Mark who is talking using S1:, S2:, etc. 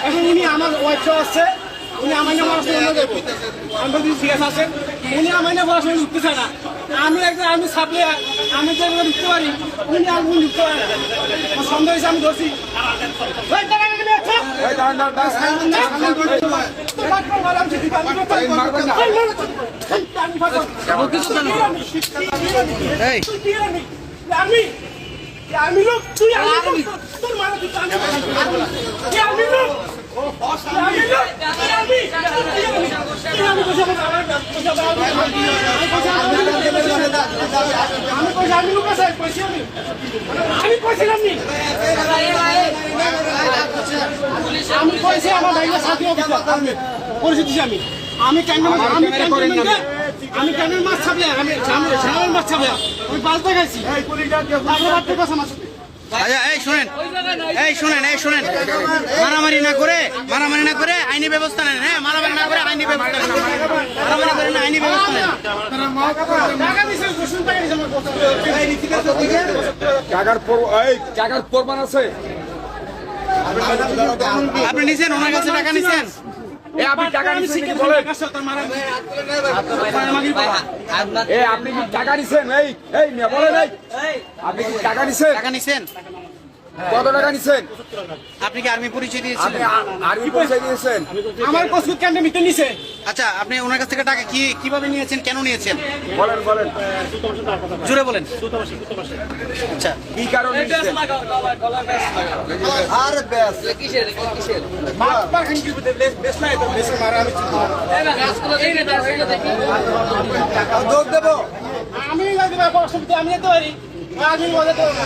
S1: এখন উনি আমার ওয়াইফ আছে, উনি আমার নাম পড়াশোনা দেবো, আমি যদি সিরিয়াস আছেন উনি আমার নাম পড়াশোনা ঢুকতে চায় না। আমি একজন আমি সাপ্লাই আমি যে ঢুকতে পারি, উনি আর উনি ঢুকতে পারে না। সন্দেহ হয়েছে আমি ধরছি। আমি লোক তুই তোর মারা তুই আমি লোক আমি কেন মাছ ছাপলে আমি মাছ ছাপলে আমি পাল্টে গেছি।
S2: এই শুনেন মারামারি না করে আইনি ব্যবস্থা নেন। হ্যাঁ, মারামারি না করে আইনি ব্যবস্থা নেন। মারামারি করে না, আইনি ব্যবস্থা নেন।
S3: টাকার প্রমাণ আছে?
S2: আপনি নিছেন ওনার কাছে টাকা নিছেন?
S3: আপনি টাকা নিছেন বলেন। আপনি কি টাকা নিছেন? এই মিয়া বলেন, আপনি কি টাকা নিছেন?
S2: টাকা নিছেন?
S3: কত টাকা নিছেন?
S2: আপনি কি আর্মি পরিচয় দিয়েছেন?
S3: আর্মি পরিচয় দিয়েছেন?
S1: আমার কসুর কেন মিটে নিছে?
S2: আচ্ছা, আপনি ওনার কাছ থেকে টাকা কিভাবে নিয়েছেন, কেন নিয়েছেন?
S3: বলেন
S2: জোরে বলেন। আচ্ছা,
S3: কি কারণে নিছেন?
S4: আরে বেশ
S1: কিসের মারবার খাঙ্কি বেশ নাই তো বেশ মারা আমি
S4: দৌড় দেবো
S1: আমি লাগবে অসুবিধা আমি যেতে পারি, আমি মজা করবো না।